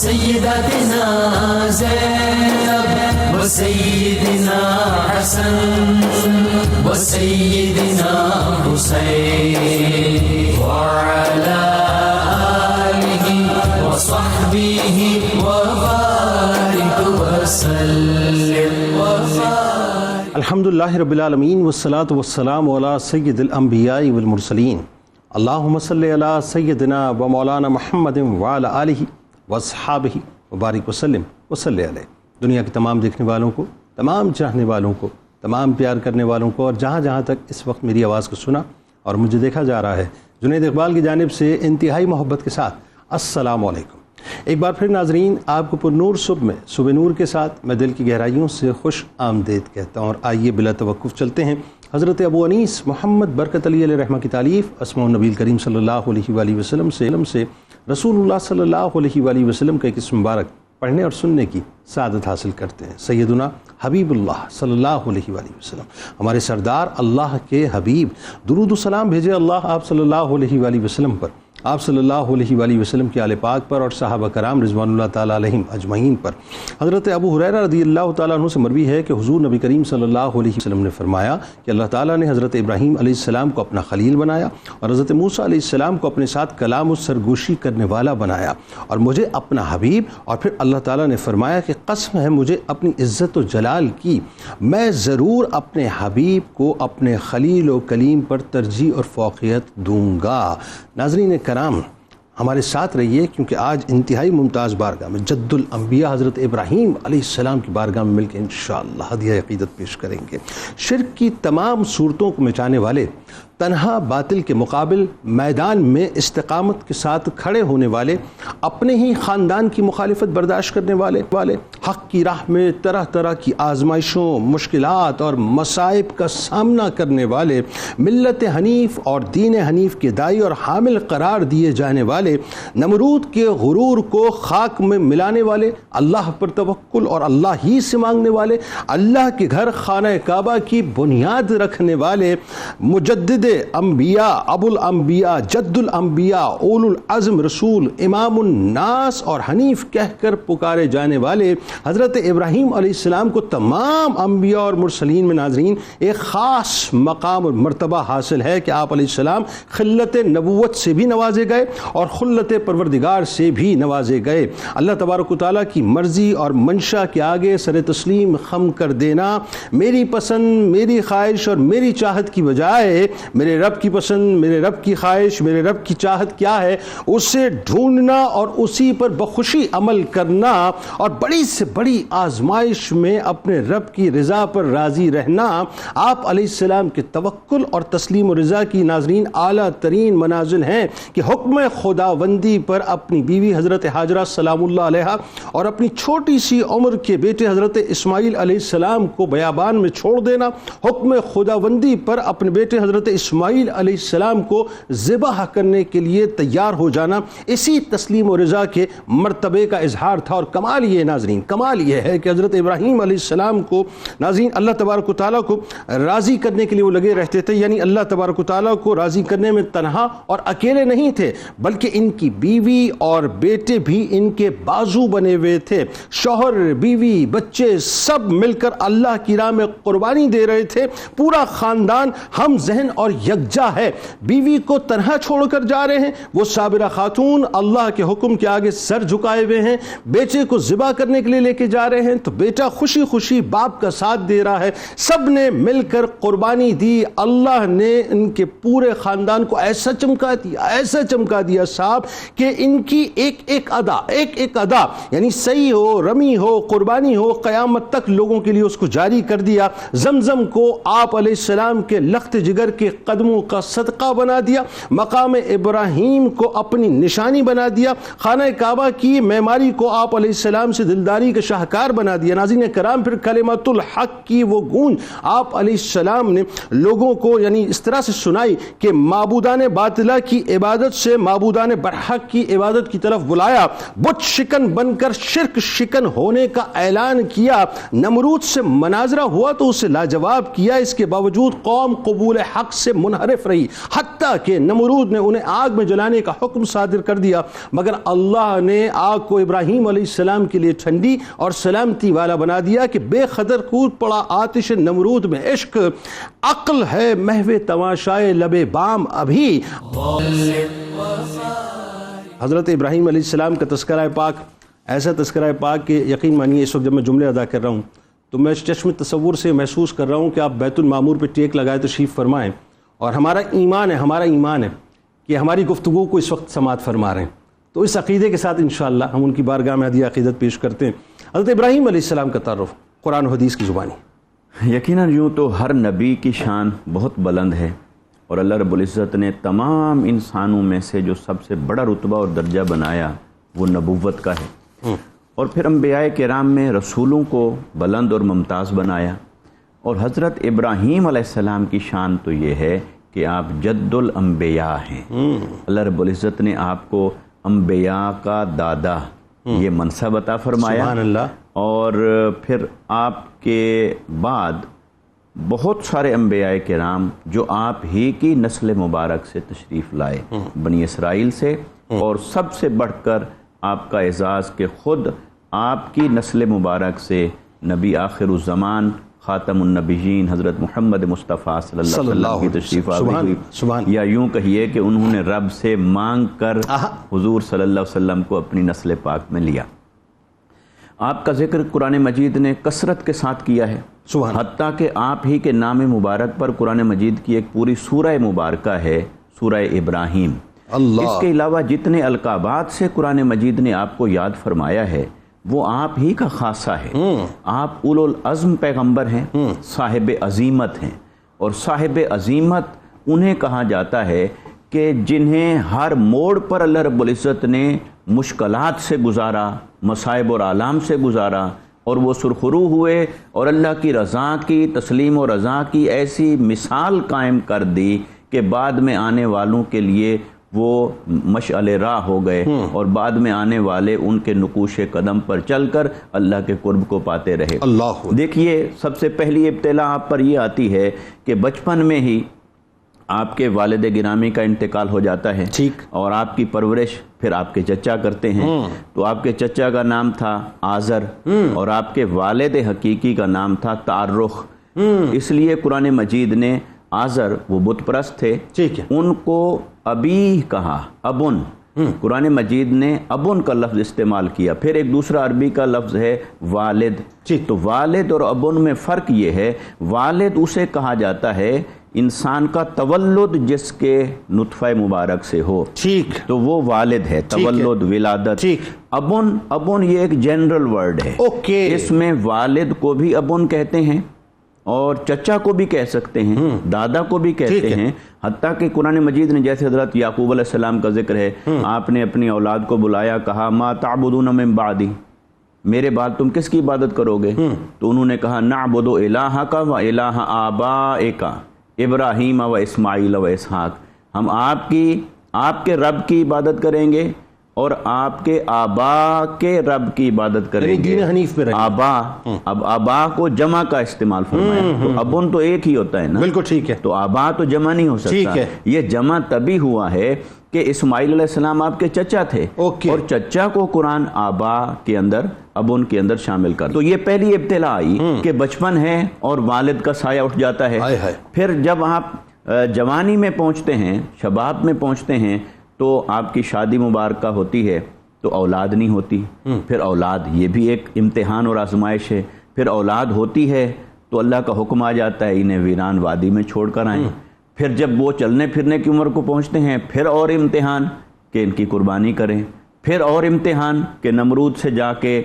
سیدتنا زینب وسیدنا حسن وسیدنا حسین وعلى آلہ وصحبہ وبارک وسلم وبارک. الحمدللہ رب العالمین والصلاة والسلام علی سید الانبیاء والمرسلین. اللہم صلی علی سیدنا و مولانا محمد وعلی آلہ واصحابہ وبارک وسلم وصلی علیہ. دنیا کے تمام دیکھنے والوں کو، تمام چاہنے والوں کو، تمام پیار کرنے والوں کو، اور جہاں جہاں تک اس وقت میری آواز کو سنا اور مجھے دیکھا جا رہا ہے، جنید اقبال کی جانب سے انتہائی محبت کے ساتھ السلام علیکم. ایک بار پھر ناظرین، آپ کو پر نور صبح میں صبح نور کے ساتھ میں دل کی گہرائیوں سے خوش آمدید کہتا ہوں. اور آئیے بلا توقف چلتے ہیں حضرت ابو انیس محمد برکت علی علیہ رحمہ کی تالیف اسماء النبی کریم صلی اللہ علیہ وآلہ وسلم سے رسول اللہ صلی اللہ علیہ وآلہ وسلم کا ایک اسم مبارک پڑھنے اور سننے کی سعادت حاصل کرتے ہیں. سیدنا حبیب اللہ صلی اللہ علیہ وآلہ وسلم، ہمارے سردار اللہ کے حبیب، درود و سلام بھیجے اللہ آپ صلی اللہ علیہ وآلہ وسلم پر، آپ صلی اللہ علیہ وآلہ وسلم کے آل پاک پر اور صحابہ کرام رضوان اللہ تعالیٰ علیہم اجمعین پر. حضرت ابو ہریرہ رضی اللہ تعالیٰ عنہ سے مروی ہے کہ حضور نبی کریم صلی اللہ علیہ وسلم نے فرمایا کہ اللہ تعالیٰ نے حضرت ابراہیم علیہ السلام کو اپنا خلیل بنایا اور حضرت موسیٰ علیہ السلام کو اپنے ساتھ کلام و سرگوشی کرنے والا بنایا، اور مجھے اپنا حبیب. اور پھر اللہ تعالیٰ نے فرمایا کہ قسم ہے مجھے اپنی عزت و جلال کی، میں ضرور اپنے حبیب کو اپنے خلیل و کلیم پر ترجیح اور فوقیت دوں گا. ناظرین کرام، ہمارے ساتھ رہیے، کیونکہ آج انتہائی ممتاز بارگاہ میں جد الانبیاء حضرت ابراہیم علیہ السلام کی بارگاہ میں مل کے انشاءاللہ ہدیہ عقیدت پیش کریں گے. شرک کی تمام صورتوں کو مٹانے والے، تنہا باطل کے مقابل میدان میں استقامت کے ساتھ کھڑے ہونے والے، اپنے ہی خاندان کی مخالفت برداشت کرنے والے، حق کی راہ میں طرح طرح کی آزمائشوں، مشکلات اور مصائب کا سامنا کرنے والے، ملت حنیف اور دین حنیف کے داعی اور حامل قرار دیے جانے والے، نمرود کے غرور کو خاک میں ملانے والے، اللہ پر توکل اور اللہ ہی سے مانگنے والے، اللہ کے گھر خانہ کعبہ کی بنیاد رکھنے والے، مجدد انبیاء، ابو الانبیاء، جد الانبیاء، اول العزم رسول، امام الناس اور حنیف کہہ کر پکارے جانے والے حضرت ابراہیم علیہ السلام کو تمام انبیاء اور مرسلین میں ناظرین ایک خاص مقام اور مرتبہ حاصل ہے کہ آپ علیہ السلام خلت نبوت سے بھی نوازے گئے اور خلت پروردگار سے بھی نوازے گئے. اللہ تبارک و تعالیٰ کی مرضی اور منشا کے آگے سر تسلیم خم کر دینا، میری پسند، میری خواہش اور میری چاہت کی بجائے میرے رب کی پسند، میرے رب کی خواہش، میرے رب کی چاہت کیا ہے اسے ڈھونڈنا اور اسی پر بخوشی عمل کرنا، اور بڑی سے بڑی آزمائش میں اپنے رب کی رضا پر راضی رہنا آپ علیہ السلام کے توکل اور تسلیم و رضا کی ناظرین اعلیٰ ترین منازل ہیں کہ حکم خداوندی پر اپنی بیوی حضرت ہاجرہ سلام اللہ علیہا اور اپنی چھوٹی سی عمر کے بیٹے حضرت اسماعیل علیہ السلام کو بیابان میں چھوڑ دینا، حکم خداوندی پر اپنے بیٹے حضرت اسماعیل علیہ السلام کو ذبح کرنے کے لیے تیار ہو جانا، اسی تسلیم و رضا کے مرتبے کا اظہار تھا. اور کمال یہ ناظرین، کمال یہ ہے کہ حضرت ابراہیم علیہ السلام کو ناظرین اللہ تبارک و تعالیٰ کو راضی کرنے کے لیے وہ لگے رہتے تھے. یعنی اللہ تبارک و تعالیٰ کو راضی کرنے میں تنہا اور اکیلے نہیں تھے، بلکہ ان کی بیوی اور بیٹے بھی ان کے بازو بنے ہوئے تھے. شوہر، بیوی، بچے سب مل کر اللہ کی راہ میں قربانی دے رہے تھے. پورا خاندان ہم ذہن اور یکجا ہے. بیوی کو تنہا چھوڑ کر جا رہے ہیں، وہ صابرہ خاتون اللہ کے حکم کے آگے سر جھکائے ہوئے ہیں. بیٹے کو ذبح کرنے کے لیے لے کے جا رہے ہیں تو بیٹا خوشی خوشی باپ کا ساتھ دے رہا ہے. سب نے مل کر قربانی دی. اللہ نے ان کے پورے خاندان کو ایسا چمکا دیا صاحب کہ ان کی ایک ایک ادا یعنی صحیح ہو، رمی ہو، قربانی ہو، قیامت تک لوگوں کے لیے اس کو جاری کر دیا. زمزم کو آپ علیہ السلام کے لخت جگر کے قدموں کا صدقہ بنا دیا. مقام ابراہیم کو اپنی نشانی بنا دیا. خانہ کعبہ کی معماری کو آپ علیہ السلام سے دلداری برائی کا شاہکار بنا دیا۔ ناظرین کرام، پھر کلمۃ الحق کی وہ گونج آپ علیہ السلام نے لوگوں کو یعنی اس طرح سے سنائی کہ معبودان باطلہ کی عبادت سے معبودان برحق کی عبادت کی طرف بلایا، بت شکن بن کر شرک شکن ہونے کا اعلان کیا۔ نمرود سے مناظرہ ہوا تو اسے لاجواب کیا، اس کے باوجود قوم قبول حق سے منحرف رہی، حتیٰ کہ نمرود نے انہیں آگ میں جلانے کا حکم صادر کر دیا، مگر اللہ نے آگ کو ابراہیم علیہ السلام کے لیے ٹھنڈی اور سلامتی والا بنا دیا کہ بے قدر کود پڑا آتش نمرود میں عشق، عقل ہے محو تماشائے لب بام ابھی۔ حضرت ابراہیم علیہ السلام کا تذکرہ پاک ایسا تذکرہ پاک کہ یقین مانیے اس وقت جب میں جملے ادا کر رہا ہوں تو میں اس چشم تصور سے محسوس کر رہا ہوں کہ آپ بیت المعمور پہ ٹیک لگائے تشریف فرمائیں، اور ہمارا ایمان ہے کہ ہماری گفتگو کو اس وقت سماعت فرما رہے ہیں، تو اس عقیدے کے ساتھ انشاءاللہ ہم ان کی بارگاہ میں ہدیہ عقیدت پیش کرتے ہیں۔ حضرت ابراہیم علیہ السلام کا تعارف قرآن و حدیث کی زبانی۔ یقیناً یوں تو ہر نبی کی شان بہت بلند ہے، اور اللہ رب العزت نے تمام انسانوں میں سے جو سب سے بڑا رتبہ اور درجہ بنایا وہ نبوت کا ہے، اور پھر انبیاء کرام میں رسولوں کو بلند اور ممتاز بنایا، اور حضرت ابراہیم علیہ السلام کی شان تو یہ ہے کہ آپ جد الانبیاء ہیں۔ اللہ رب العزت نے آپ کو انبیاء کا دادا یہ منصب عطا فرمایا، سبحان اللہ، اور پھر آپ کے بعد بہت سارے انبیاء کرام جو آپ ہی کی نسل مبارک سے تشریف لائے، بنی اسرائیل سے، اور سب سے بڑھ کر آپ کا اعزاز کہ خود آپ کی نسل مبارک سے نبی آخر الزمان خاتم النبیین حضرت محمد مصطفیٰ صلی اللہ علیہ وسلم کی تشریف آوری ہوئی، یا یوں کہیے کہ انہوں نے رب سے مانگ کر حضور صلی اللہ علیہ وسلم کو اپنی نسل پاک میں لیا۔ آپ کا ذکر قرآن مجید نے کثرت کے ساتھ کیا ہے، حتیٰ کہ آپ ہی کے نام مبارک پر قرآن مجید کی ایک پوری سورہ مبارکہ ہے، سورہ ابراہیم۔ اس کے علاوہ جتنے القابات سے قرآن مجید نے آپ کو یاد فرمایا ہے وہ آپ ہی کا خاصہ ہے۔ آپ اولو العزم پیغمبر ہیں، صاحب عظیمت ہیں، اور صاحب عظیمت انہیں کہا جاتا ہے کہ جنہیں ہر موڑ پر اللہ رب العزت نے مشکلات سے گزارا، مصائب اور آلام سے گزارا، اور وہ سرخرو ہوئے اور اللہ کی رضا کی، تسلیم و رضا کی ایسی مثال قائم کر دی کہ بعد میں آنے والوں کے لیے وہ مشعل راہ ہو گئے، اور بعد میں آنے والے ان کے نقوش قدم پر چل کر اللہ کے قرب کو پاتے رہے۔ دیکھیے، سب سے پہلی ابتلا آپ پر یہ آتی ہے کہ بچپن میں ہی آپ کے والد گرامی کا انتقال ہو جاتا ہے، اور آپ کی پرورش پھر آپ کے چچا کرتے ہیں۔ تو آپ کے چچا کا نام تھا آزر، اور آپ کے والد حقیقی کا نام تھا تعرخ۔ اس لیے قرآن مجید نے آزر، وہ بت پرست تھے، ان کو ابی کہا، ابن۔ قرآن مجید نے ابن کا لفظ استعمال کیا۔ پھر ایک دوسرا عربی کا لفظ ہے والد۔ تو والد اور ابن میں فرق یہ ہے، والد اسے کہا جاتا ہے انسان کا تولد جس کے نطفہ مبارک سے ہو، تو وہ والد ہے، تولد، ولادت۔ ابن یہ ایک جنرل ورڈ ہے، اس میں والد کو بھی ابن کہتے ہیں، اور چچا کو بھی کہہ سکتے ہیں، دادا کو بھی کہتے ہیں، حتیٰ کہ قرآن مجید نے جیسے حضرت یعقوب علیہ السلام کا ذکر ہے، آپ نے اپنی اولاد کو بلایا، کہا ما تعبدون من بعدی، میرے بعد تم کس کی عبادت کرو گے؟ تو انہوں نے کہا نعبد الہک و الہ آبائک ابراہیم و اسماعیل و اسحاق، ہم آپ کے رب کی عبادت کریں گے اور آپ کے آبا کے رب کی عبادت کریں گے۔ دین حنیف پہ رہیں گے۔ آبا، اب آبا کو جمع کا استعمال فرمایا، تو ابن تو ایک ہی ہوتا ہے نا، بالکل ٹھیک ہے، تو آبا تو جمع نہیں ہو سکتا۔ یہ جمع تبھی ہوا ہے کہ اسماعیل علیہ السلام آپ کے چچا تھے، اور چچا کو قرآن آبا کے اندر، ابن کے اندر شامل کر۔ تو یہ پہلی ابتلا آئی کہ بچپن ہے اور والد کا سایہ اٹھ جاتا ہے۔ پھر جب آپ جوانی میں پہنچتے ہیں، شباب میں پہنچتے ہیں، تو آپ کی شادی مبارکہ ہوتی ہے تو اولاد نہیں ہوتی، پھر اولاد، یہ بھی ایک امتحان اور آزمائش ہے۔ پھر اولاد ہوتی ہے تو اللہ کا حکم آ جاتا ہے انہیں ویران وادی میں چھوڑ کر آئیں۔ پھر جب وہ چلنے پھرنے کی عمر کو پہنچتے ہیں، پھر اور امتحان کہ ان کی قربانی کریں، پھر اور امتحان کہ نمرود سے جا کے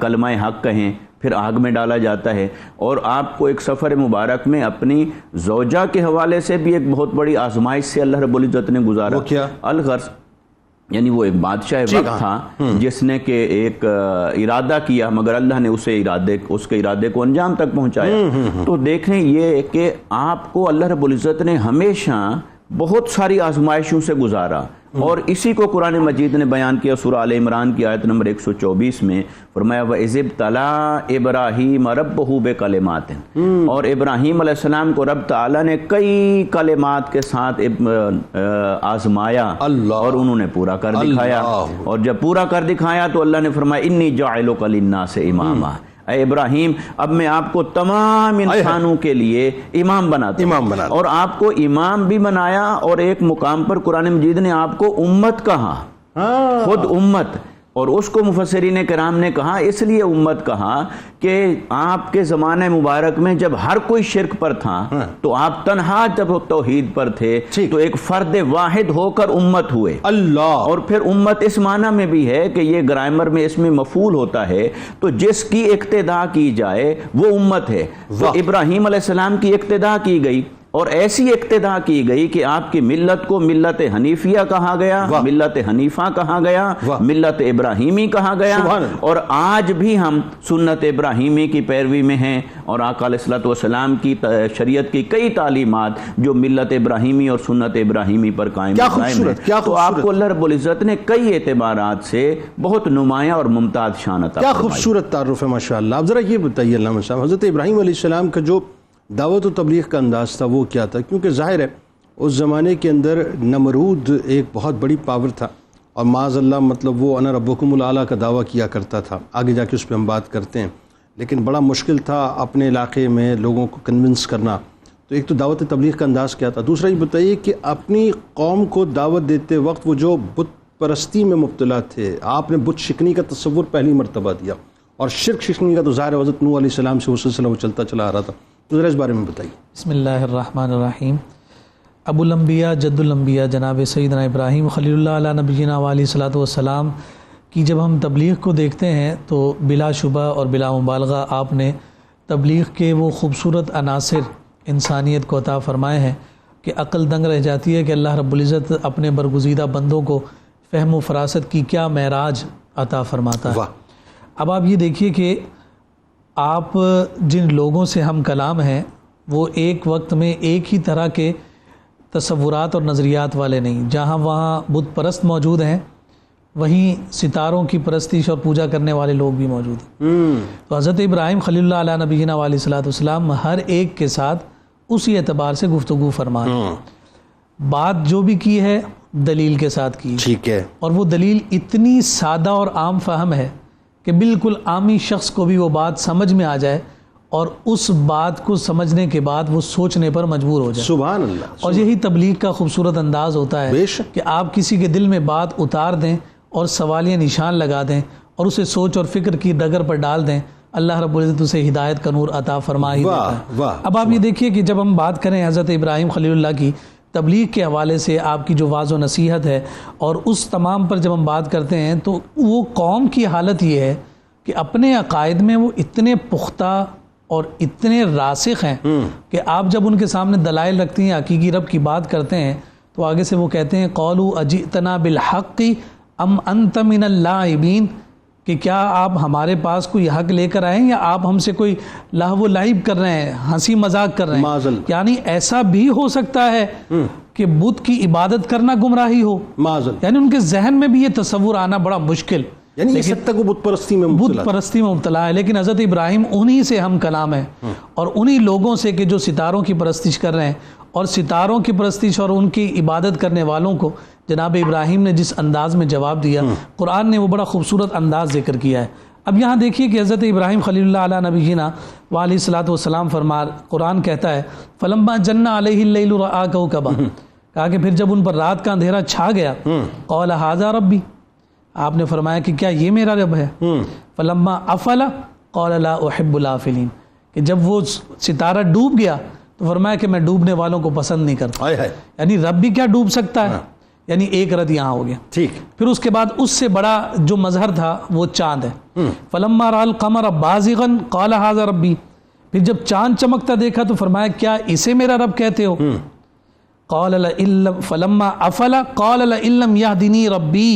کلمہ حق کہیں، پھر آگ میں ڈالا جاتا ہے۔ اور آپ کو ایک سفر مبارک میں اپنی زوجہ کے حوالے سے بھی ایک بہت بڑی آزمائش سے اللہ رب العزت نے گزارا۔ الغرض یعنی وہ ایک بادشاہ وقت تھا جس نے کہ ایک ارادہ کیا مگر اللہ نے اس کے ارادے کو انجام تک پہنچایا. تو دیکھیں یہ کہ آپ کو اللہ رب العزت نے ہمیشہ بہت ساری آزمائشوں سے گزارا، اور اسی کو قرآن مجید نے بیان کیا سورہ آل عمران کی آیت نمبر 124 میں. فرمایا وَإِذِ ابْتَلَىٰ إِبْرَاهِيمَ رَبُّهُ بِكَلِمَاتٍ، اور ابراہیم علیہ السلام کو رب تعالیٰ نے کئی کلمات کے ساتھ آزمایا اور انہوں نے پورا کر دکھایا. اور جب پورا کر دکھایا تو اللہ نے فرمایا انی جاعلک للناس اماما، اے ابراہیم اب میں آپ کو تمام انسانوں کے لیے امام بناتا ہوں. اور آپ کو امام بھی بنایا، اور ایک مقام پر قرآن مجید نے آپ کو امت کہا، خود امت. اور اس کو مفسرین کرام نے کہا اس لیے امت کہا کہ آپ کے زمانہ مبارک میں جب ہر کوئی شرک پر تھا تو آپ تنہا جب توحید پر تھے تو ایک فرد واحد ہو کر امت ہوئے. اللہ. اور پھر امت اس معنی میں بھی ہے کہ یہ گرامر میں اس میں مفعول ہوتا ہے، تو جس کی اقتداء کی جائے وہ امت ہے. تو ابراہیم علیہ السلام کی اقتداء کی گئی، اور ایسی اقتداء کی گئی کہ آپ کی ملت کو ملت حنیفیہ کہا گیا، ملت حنیفہ کہا گیا، ملت ابراہیمی کہا گیا. اور آج بھی ہم سنت ابراہیمی کی پیروی میں ہیں، اور آقا علیہ الصلوۃ والسلام کی شریعت کی کئی تعلیمات جو ملت ابراہیمی اور سنت ابراہیمی پر قائم ہیں. تو آپ کو اللہ رب العزت نے کئی اعتبارات سے بہت نمایاں اور ممتاز شان عطا فرمائی. کیا خوبصورت تعارف ہے ماشاء اللہ. اب ذرا یہ بتائیے علامہ صاحب، حضرت ابراہیم علیہ السلام کا جو دعوت و تبلیغ کا انداز تھا وہ کیا تھا؟ کیونکہ ظاہر ہے اس زمانے کے اندر نمرود ایک بہت بڑی پاور تھا، اور معاذ اللہ مطلب وہ انا ربکم الاعلیٰ کا دعویٰ کیا کرتا تھا. آگے جا کے اس پہ ہم بات کرتے ہیں، لیکن بڑا مشکل تھا اپنے علاقے میں لوگوں کو کنونس کرنا. تو ایک تو دعوت تبلیغ کا انداز کیا تھا، دوسرا یہ بتائیے کہ اپنی قوم کو دعوت دیتے وقت وہ جو بت پرستی میں مبتلا تھے، آپ نے بت شکنی کا تصور پہلی مرتبہ دیا، اور شرک شکنی کا تو ظاہر حضرت نوح علیہ السلام سے وہ سلسلہ وہ چلتا چلا آ رہا تھا. ذرا اس بارے میں بتائیے. بسم اللہ الرحمن الرحیم. ابو الانبیاء جد الانبیاء جناب سیدنا ابراہیم خلیل اللہ علیہ نبینا علیہ الصلوۃ والسلام کی جب ہم تبلیغ کو دیکھتے ہیں تو بلا شبہ اور بلا مبالغہ آپ نے تبلیغ کے وہ خوبصورت عناصر انسانیت کو عطا فرمائے ہیں کہ عقل دنگ رہ جاتی ہے کہ اللہ رب العزت اپنے برگزیدہ بندوں کو فہم و فراست کی کیا معراج عطا فرماتا ہے. اب آپ یہ دیکھیے کہ آپ جن لوگوں سے ہم کلام ہیں وہ ایک وقت میں ایک ہی طرح کے تصورات اور نظریات والے نہیں. جہاں وہاں بت پرست موجود ہیں وہیں ستاروں کی پرستش اور پوجا کرنے والے لوگ بھی موجود ہیں. تو حضرت ابراہیم خلیل اللہ علیہ نبینا علیہ الصلوۃ والسلام ہر ایک کے ساتھ اسی اعتبار سے گفتگو فرمائے. بات جو بھی کی ہے دلیل کے ساتھ کی، ٹھیک ہے، اور وہ دلیل اتنی سادہ اور عام فہم ہے کہ بالکل عامی شخص کو بھی وہ بات سمجھ میں آ جائے، اور اس بات کو سمجھنے کے بعد وہ سوچنے پر مجبور ہو جائے. سبحان اللہ. اور یہی تبلیغ کا خوبصورت انداز ہوتا ہے کہ آپ کسی کے دل میں بات اتار دیں اور سوالیہ نشان لگا دیں اور اسے سوچ اور فکر کی ڈگر پر ڈال دیں. اللہ رب العزت اسے ہدایت کا نور عطا فرما ہی دیتا ہے. اب آپ یہ دیکھیے کہ جب ہم بات کریں حضرت ابراہیم خلیل اللہ کی تبلیغ کے حوالے سے آپ کی جو واضح و نصیحت ہے، اور اس تمام پر جب ہم بات کرتے ہیں تو وہ قوم کی حالت یہ ہے کہ اپنے عقائد میں وہ اتنے پختہ اور اتنے راسخ ہیں کہ آپ جب ان کے سامنے دلائل رکھتی ہیں، حقیقی رب کی بات کرتے ہیں، تو آگے سے وہ کہتے ہیں قالوا اجئتنا بالحق ام انت من اللاعبین، کہ کیا آپ ہمارے پاس کوئی حق لے کر آئے ہیں یا آپ ہم سے کوئی لہو و لعب کر رہے ہیں، ہنسی مذاق کر رہے ہیں. یعنی ایسا بھی ہو سکتا ہے کہ بت کی عبادت کرنا گمراہی ہو. یعنی ان کے ذہن میں بھی یہ تصور آنا بڑا مشکل، یعنی اس حد تک وہ بت پرستی میں مبتلا ہے. لیکن حضرت ابراہیم انہی سے ہم کلام ہیں، اور انہی لوگوں سے کہ جو ستاروں کی پرستش کر رہے ہیں، اور ستاروں کی پرستش اور ان کی عبادت کرنے والوں کو جناب ابراہیم نے جس انداز میں جواب دیا، قرآن نے وہ بڑا خوبصورت انداز ذکر کیا ہے. اب یہاں دیکھیے کہ حضرت ابراہیم خلیل اللہ علیہ نبینا علیہ الصلوۃ والسلام قرآن کہتا ہے فلما جن علیہ اللیل رأى کوكبا، کہا کہ پھر جب ان پر رات کا اندھیرا چھا گیا، قال ھذا ربی، آپ نے فرمایا کہ کیا یہ میرا رب ہے. فلما افل قال لا احب الافلین، کہ جب وہ ستارہ ڈوب گیا تو فرمایا کہ میں ڈوبنے والوں کو پسند نہیں کرتا. یعنی رب بھی کیا ڈوب سکتا ہے. یعنی ایک رد یہاں ہو گیا. ٹھیک. پھر اس کے بعد اس سے بڑا جو مظہر تھا وہ چاند ہے. فلما رأى القمر بازغا قال ھذا ربی، پھر جب چاند چمکتا دیکھا تو فرمایا کیا اسے میرا رب کہتے ہو. قال فلما افل قال لئن لم يهدني ربي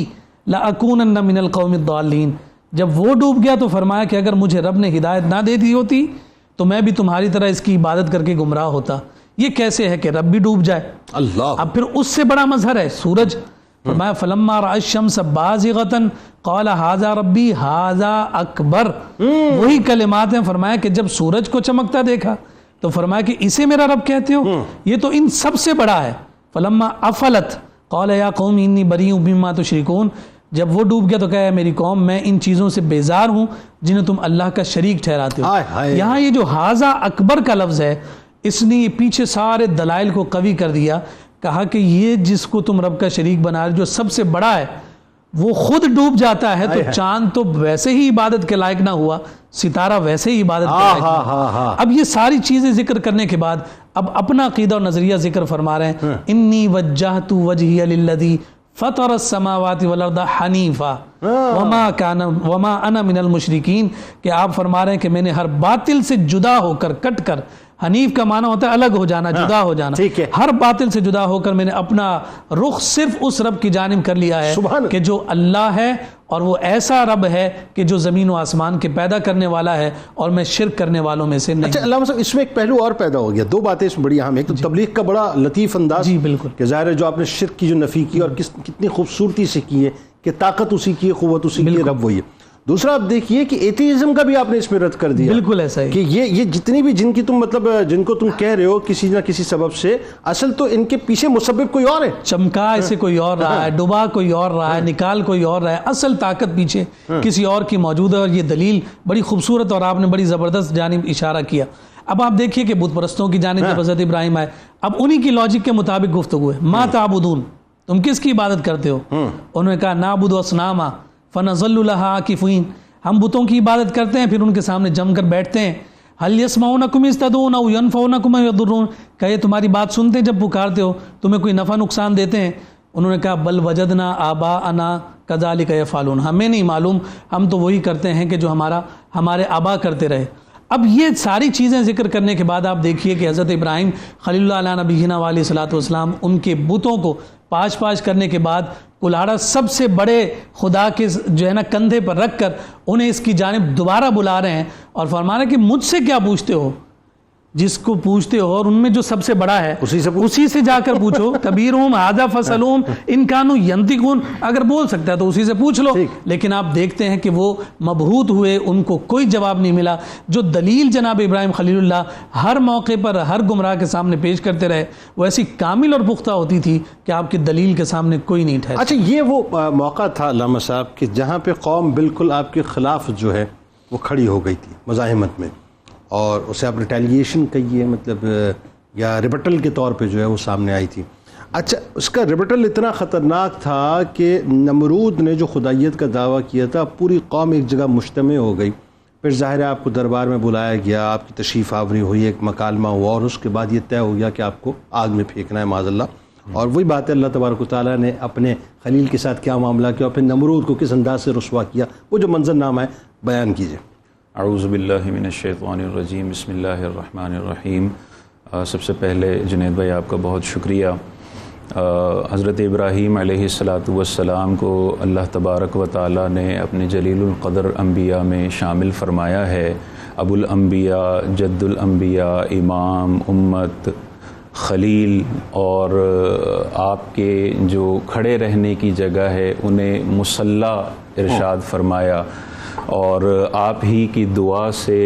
لاكونن من القوم الضالين. جب وہ ڈوب گیا تو فرمایا کہ اگر مجھے رب نے ہدایت نہ دے دی ہوتی تو میں بھی تمہاری طرح اس کی عبادت کر کے گمراہ ہوتا. یہ کیسے ہے کہ رب بھی ڈوب جائے؟ اللہ. اب پھر اس سے بڑا مظہر ہے سورج. فرمایا فلما رأى الشمس بازغة قال هذا ربي هذا اکبر. وہی کلمات ہیں. فرمایا کہ جب سورج کو چمکتا دیکھا تو فرمایا کہ اسے میرا رب کہتے ہو؟ یہ تو ان سب سے بڑا ہے. فلما افلت قال یا قوم انی بریء مما تشرکون. جب وہ ڈوب گیا تو کہا میری قوم میں ان چیزوں سے بیزار ہوں جنہیں تم اللہ کا شریک ٹھہراتے ہو. یہاں یہ جو ھذا اکبر کا لفظ ہے اس نے یہ پیچھے سارے دلائل کو قوی کر دیا. کہا کہ یہ جس کو تم رب کا شریک بنا رہے جو سب سے بڑا ہے وہ خود ڈوب جاتا ہے تو چاند تو ویسے ہی عبادت کے لائق نہ ہوا, ستارہ ویسے ہی عبادت کے لائق نہ ہوا. اب یہ ساری چیزیں ذکر کرنے کے بعد اب اپنا عقیدہ اور نظریہ ذکر فرما رہے ہیں. انی وجہت وجہی للذی فطر السماوات والارض حنیفا وما انا من المشرکین. کہ آپ فرما رہے ہیں کہ میں نے ہر باطل سے جدا ہو کر کٹ کر, حنیف کا معنی ہوتا ہے الگ ہو جانا, جدا ہو جانا, ہر باطل سے جدا ہو کر میں نے اپنا رخ صرف اس رب کی جانب کر لیا ہے کہ جو اللہ ہے اور وہ ایسا رب ہے کہ جو زمین و آسمان کے پیدا کرنے والا ہے اور میں شرک کرنے والوں میں سے نہیں. اچھا علامہ صاحب اس میں ایک پہلو اور پیدا ہو گیا. دو باتیں اس میں بڑی اہم. ایک تو تبلیغ کا بڑا لطیف انداز. جی بالکل. کہ ظاہر ہے جو آپ نے شرک کی جو نفی کی اور کتنی خوبصورتی سے کی ہے کہ طاقت اسی کی ہے, قوت اسی کی ہے, رب وہی ہے. دوسرا آپ دیکھیے کہ ایتھیزم کا بھی آپ نے اس میں رد کر دیا. بالکل ایسا ہی کہ یہ جتنی بھی جن کی تم مطلب جن کو تم کہہ رہے ہو کسی نہ کسی سبب سے, اصل تو ان کے پیچھے مسبب کوئی اور ہے. چمکا اسے کوئی اور رہا ہے, ڈبا کوئی اور رہا ہے, نکال کوئی اور رہا ہے, اصل طاقت پیچھے کسی اور کی موجود ہے. اور یہ دلیل بڑی خوبصورت اور آپ نے بڑی زبردست جانب اشارہ کیا. اب آپ دیکھیے کہ بت پرستوں کی جانب جب حضرت ابراہیم آئے, اب انہی کی لاجک کے مطابق گفتگو ہے. ما تعبدون, تم کس کی عبادت کرتے ہو؟ انہوں نے کہا نعبد اصناما فنظل لها عاکفین. ہم بتوں کی عبادت کرتے ہیں پھر ان کے سامنے جم کر بیٹھتے ہیں. هل يسمعونكم اذ تدعون او ينفعونكم او يضرون. کہ یہ تمہاری بات سنتے ہیں جب پکارتے ہو, تمہیں کوئی نفع نقصان دیتے ہیں؟ انہوں نے کہا بل وجدنا آباءنا كذلك يفعلون. ہمیں نہیں معلوم, ہم تو وہی کرتے ہیں کہ جو ہمارے آبا کرتے رہے. اب یہ ساری چیزیں ذکر کرنے کے بعد آپ دیکھیے کہ حضرت ابراہیم خلیل اللہ علیہ نبینا علیہ الصلوۃ والسلام ان کے بتوں کو پاش پاش کرنے کے بعد کلاڑا سب سے بڑے خدا کے جو ہے نا کندھے پر رکھ کر انہیں اس کی جانب دوبارہ بلا رہے ہیں اور فرما رہے ہیں کہ مجھ سے کیا پوچھتے ہو؟ جس کو پوچھتے ہو اور ان میں جو سب سے بڑا ہے اسی سے جا کر پوچھو. کبیرہم ھذا فسألوہم ان کانوا ینطقون. اگر بول سکتا ہے تو اسی سے پوچھ لو. لیکن آپ دیکھتے ہیں کہ وہ مبہوت ہوئے, ان کو کوئی جواب نہیں ملا. جو دلیل جناب ابراہیم خلیل اللہ ہر موقع پر ہر گمراہ کے سامنے پیش کرتے رہے وہ ایسی کامل اور پختہ ہوتی تھی کہ آپ کی دلیل کے سامنے کوئی نہیں ٹھہرا. اچھا یہ وہ موقع تھا علامہ صاحب کہ جہاں پہ قوم بالکل آپ کے خلاف جو ہے وہ کھڑی ہو گئی تھی مزاحمت میں, اور اسے آپ ریٹیلیشن کہیے مطلب یا ریبٹل کے طور پہ جو ہے وہ سامنے آئی تھی. اچھا اس کا ریبٹل اتنا خطرناک تھا کہ نمرود نے جو خدائیت کا دعویٰ کیا تھا پوری قوم ایک جگہ مجتمع ہو گئی. پھر ظاہر ہے آپ کو دربار میں بلایا گیا, آپ کی تشریف آوری ہوئی, ایک مکالمہ ہوا اور اس کے بعد یہ طے ہو گیا کہ آپ کو آگ میں پھینکنا ہے معاذ اللہ. اور وہی بات ہے اللہ تبارک و تعالیٰ نے اپنے خلیل کے ساتھ کیا معاملہ کیا اور پھر نمرود کو کس انداز سے رسوا کیا, وہ جو منظر نامہ ہے بیان کیجیے. اعوذ باللہ من الشیطان الرجیم, بسم اللہ الرحمن الرحیم. سب سے پہلے جنید بھائی آپ کا بہت شکریہ. حضرت ابراہیم علیہ السلام کو اللہ تبارک و تعالیٰ نے اپنے جلیل القدر انبیاء میں شامل فرمایا ہے. ابو الانبیاء, جد الانبیاء, امام امت, خلیل, اور آپ کے جو کھڑے رہنے کی جگہ ہے انہیں مصلی ارشاد فرمایا. اور آپ ہی کی دعا سے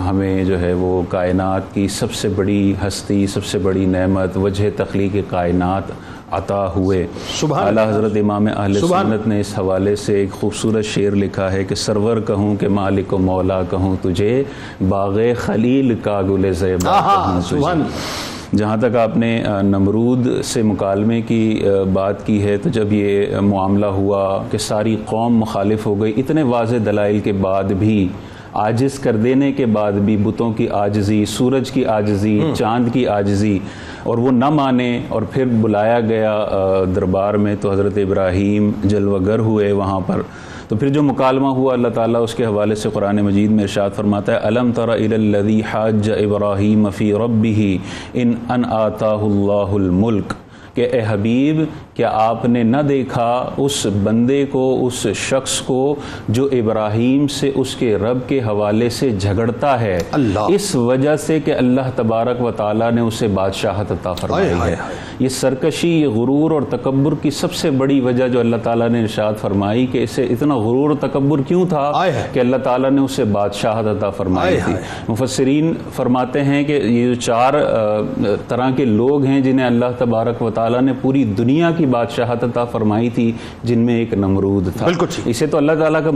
ہمیں جو ہے وہ کائنات کی سب سے بڑی ہستی, سب سے بڑی نعمت, وجہ تخلیق کائنات عطا ہوئے. اعلیٰ حضرت امام اہل سنت نے اس حوالے سے ایک خوبصورت شعر لکھا ہے کہ سرور کہوں کہ مالک و مولا کہوں تجھے, باغ خلیل کا گل زیبا کہوں تجھے. جہاں تک آپ نے نمرود سے مکالمے کی بات کی ہے تو جب یہ معاملہ ہوا کہ ساری قوم مخالف ہو گئی, اتنے واضح دلائل کے بعد بھی, عاجز کر دینے کے بعد بھی, بتوں کی عاجزی, سورج کی عاجزی, چاند کی عاجزی, اور وہ نہ مانے اور پھر بلایا گیا دربار میں تو حضرت ابراہیم جلوہ گر ہوئے وہاں پر. تو تو پھر جو مکالمہ ہوا اللہ تعالیٰ اس کے حوالے سے قرآن مجید میں ارشاد فرماتا ہے الم تر الی الذی حاج ابراہیم فی ربہ ان آتاہ اللہ الملک، کہ اے حبیب کیا آپ نے نہ دیکھا اس بندے کو، اس شخص کو جو ابراہیم سے اس کے رب کے حوالے سے جھگڑتا ہے، اس وجہ سے کہ اللہ تبارک و تعالیٰ نے اسے بادشاہت عطا فرمائی ہے۔ یہ سرکشی، یہ غرور اور تکبر کی سب سے بڑی وجہ جو اللہ تعالیٰ نے ارشاد فرمائی کہ اسے اتنا غرور اور تکبر کیوں تھا کہ اللہ تعالیٰ نے اسے بادشاہت عطا فرمائی تھی۔ مفسرین فرماتے ہیں کہ یہ جو 4 طرح کے لوگ ہیں جنہیں اللہ تبارک و تعالیٰ نے پوری دنیا کی بادشاہت عطا فرمائی تھی، جن میں ایک نمرود تھا۔ اسے تو اللہ تعالیٰ کا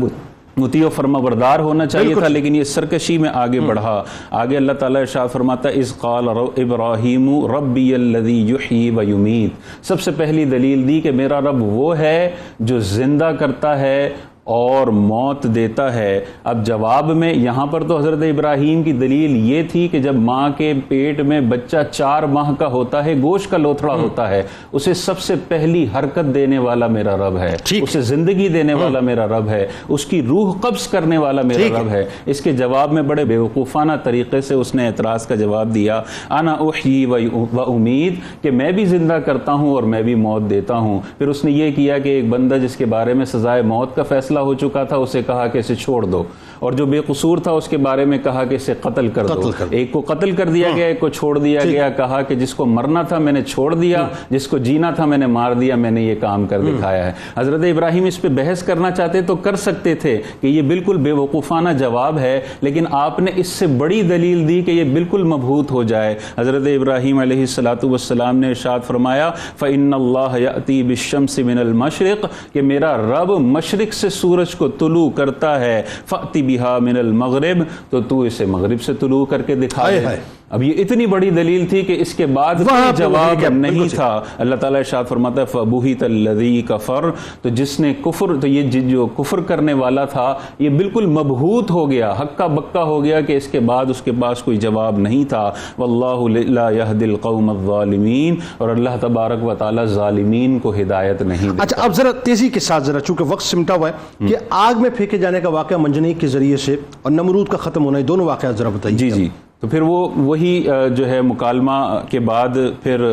مطیع و فرما بردار ہونا چاہیے تھا، لیکن یہ سرکشی میں آگے بڑھا۔ آگے اللہ تعالیٰ ارشاد فرماتا ہے اذ قال ابراہیم ربی الذی یحیی و یمیت، سب سے پہلی دلیل دی کہ میرا رب وہ ہے جو زندہ کرتا ہے اور موت دیتا ہے۔ اب جواب میں یہاں پر تو حضرت ابراہیم کی دلیل یہ تھی کہ جب ماں کے پیٹ میں بچہ 4 ماہ کا ہوتا ہے، گوشت کا لوتھڑا ہوتا ہے، اسے سب سے پہلی حرکت دینے والا میرا رب ہے، اسے زندگی دینے والا میرا رب ہے، اس کی روح قبض کرنے والا میرا رب ہے۔ اس کے جواب میں بڑے بیوقوفانہ طریقے سے اس نے اعتراض کا جواب دیا انا احیی و امید، کہ میں بھی زندہ کرتا ہوں اور میں بھی موت دیتا ہوں۔ پھر اس نے یہ کیا کہ ایک بندہ جس کے بارے میں سزائے موت کا فیصلہ ہو چکا تھا اسے کہا کہ اسے چھوڑ دو، اور جو بے قصور تھا اس کے بارے میں کہا کہ اسے قتل کر دو۔ ایک کو قتل کر دیا گیا، ایک کو چھوڑ دیا گیا، کہا کہ جس کو مرنا تھا میں نے چھوڑ دیا، جس کو جینا تھا میں نے مار دیا، میں نے یہ کام کر دکھایا ہے۔ حضرت ابراہیم اس پہ بحث کرنا چاہتے تو کر سکتے تھے کہ یہ بالکل بے وقوفانہ جواب ہے، لیکن آپ نے اس سے بڑی دلیل دی کہ یہ بالکل مبہوت ہو جائے۔ حضرت ابراہیم علیہ السلام نے ارشاد فرمایا فإن اللہ یأتی بالشمس من المشرق، کہ میرا رب مشرق سے سورج کو طلوع کرتا ہے، فأتی بہا من المغرب، تو اسے مغرب سے طلوع کر کے دکھا دے۔ اب یہ اتنی بڑی دلیل تھی کہ اس کے بعد کوئی جواب نہیں تھا۔ اللہ تعالیٰ ارشاد فرماتا ہے فبہت الذی کفر، تو جس نے کفر، تو یہ جو کفر کرنے والا تھا یہ بالکل مبہوت ہو گیا، ہکا بکا ہو گیا کہ اس کے بعد اس کے پاس کوئی جواب نہیں تھا۔ واللہ لا یہدی القوم الظالمین، اور اللہ تبارک و تعالیٰ ظالمین کو ہدایت نہیں دیتا۔ اچھا اب ذرا تیزی کے ساتھ، ذرا چونکہ وقت سمٹا ہوا ہے، کہ آگ میں پھینکے جانے کا واقعہ منجنیق کے ذریعے سے اور نمرود کا ختم ہونا، یہ دونوں واقعات ذرا بتائیے۔ جی تو پھر وہی جو ہے مکالمہ کے بعد پھر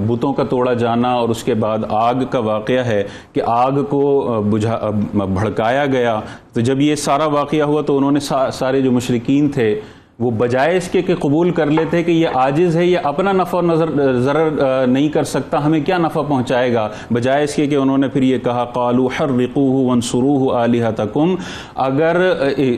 بتوں کا توڑا جانا، اور اس کے بعد آگ کا واقعہ ہے کہ آگ کو بھڑکایا گیا۔ تو جب یہ سارا واقعہ ہوا تو انہوں نے سارے جو مشرکین تھے وہ بجائے اس کے کہ قبول کر لیتے کہ یہ عاجز ہے، یہ اپنا نفع ضرر نہیں کر سکتا، ہمیں کیا نفع پہنچائے گا، بجائے اس کے کہ انہوں نے پھر یہ کہا قالوا حرقوه وانصروه آلهتکم، اگر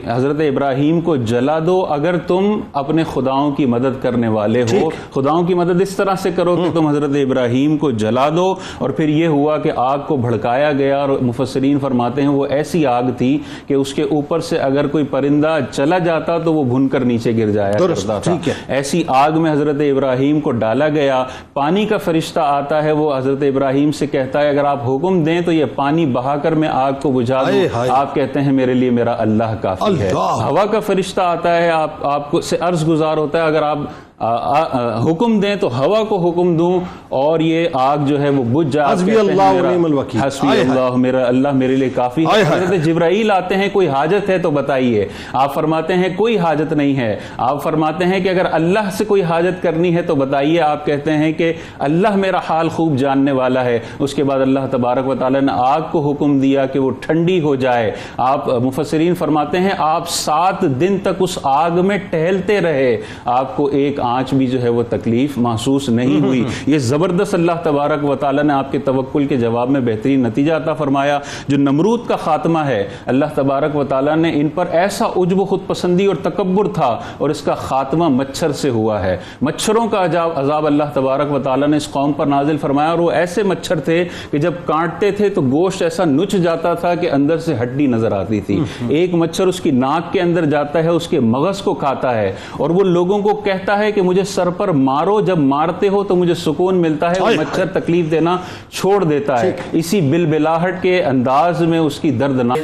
حضرت ابراہیم کو جلا دو اگر تم اپنے خداؤں کی مدد کرنے والے ہو، خداؤں کی مدد اس طرح سے کرو کہ تم حضرت ابراہیم کو جلا دو۔ اور پھر یہ ہوا کہ آگ کو بھڑکایا گیا، اور مفسرین فرماتے ہیں وہ ایسی آگ تھی کہ اس کے اوپر سے اگر کوئی پرندہ چلا جاتا تو وہ بھن کر نیچے گر جایا کرتا تھا۔ ایسی آگ میں حضرت ابراہیم کو ڈالا گیا۔ پانی کا فرشتہ آتا ہے، وہ حضرت ابراہیم سے کہتا ہے اگر آپ حکم دیں تو یہ پانی بہا کر میں آگ کو بجھا دوں۔ آپ کہتے ہیں میرے لیے میرا اللہ کافی ہے۔ ہوا کا فرشتہ آتا ہے، آپ کو سے عرض گزار ہوتا ہے اگر آپ حکم دیں تو ہوا کو حکم دوں اور یہ آگ جو ہے وہ بجھ جائے۔ حسبی اللہ ونعم الوکیل، حسبی اللہ، میرا اللہ میرے لیے کافی ہے۔ حضرت جبرائیل آتے ہیں کوئی حاجت ہے تو بتائیے، آپ فرماتے ہیں کوئی حاجت نہیں ہے۔ آپ فرماتے ہیں کہ اگر اللہ سے کوئی حاجت کرنی ہے تو بتائیے، آپ کہتے ہیں کہ اللہ میرا حال خوب جاننے والا ہے۔ اس کے بعد اللہ تبارک و تعالیٰ نے آگ کو حکم دیا کہ وہ ٹھنڈی ہو جائے۔ آپ مفسرین فرماتے ہیں آپ 7 دن تک اس آگ میں ٹہلتے رہے، آپ کو ایک آنچ بھی جو ہے وہ تکلیف محسوس نہیں ہوئی۔ یہ زبردست اللہ تبارک و تعالیٰ نے آپ کے توکل کے جواب میں بہترین نتیجہ عطا فرمایا۔ جو نمرود کا خاتمہ ہے، اللہ تبارک و تعالیٰ نے ان پر ایسا عجب و خود پسندی اور تکبر تھا، اور اس کا خاتمہ مچھر سے ہوا ہے۔ مچھروں کا عذاب اللہ تبارک و تعالیٰ نے اس قوم پر نازل فرمایا، اور وہ ایسے مچھر تھے کہ جب کاٹتے تھے تو گوشت ایسا نچ جاتا تھا کہ اندر سے ہڈی نظر آتی تھی۔ ایک مچھر اس کی ناک کے اندر جاتا ہے، اس کے مغز کو کھاتا ہے، اور وہ لوگوں کو کہتا ہے کہ مجھے سر پر مارو، جب مارتے ہو تو مجھے سکون ملتا ہے۔ وہ مچھر تکلیف دینا چھوڑ دیتا ہے، اسی بلبلاہٹ کے انداز میں اس کی دردناک۔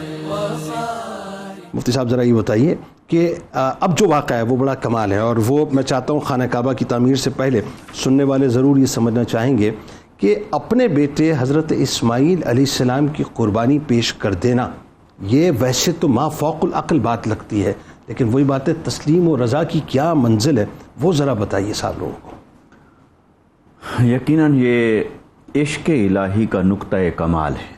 مفتی صاحب ذرا یہ بتائیے کہ اب جو واقعہ ہے وہ بڑا کمال ہے، اور وہ میں چاہتا ہوں خانہ کعبہ کی تعمیر سے پہلے سننے والے ضرور یہ سمجھنا چاہیں گے کہ اپنے بیٹے حضرت اسماعیل علیہ السلام کی قربانی پیش کر دینا یہ ویسے تو ما فوق العقل بات لگتی ہے، لیکن وہی بات ہے تسلیم و رضا کی کیا منزل ہے وہ ذرا بتائیے صاحب لوگوں کو۔ یقیناً یہ عشق الہی کا نقطہ کمال ہے،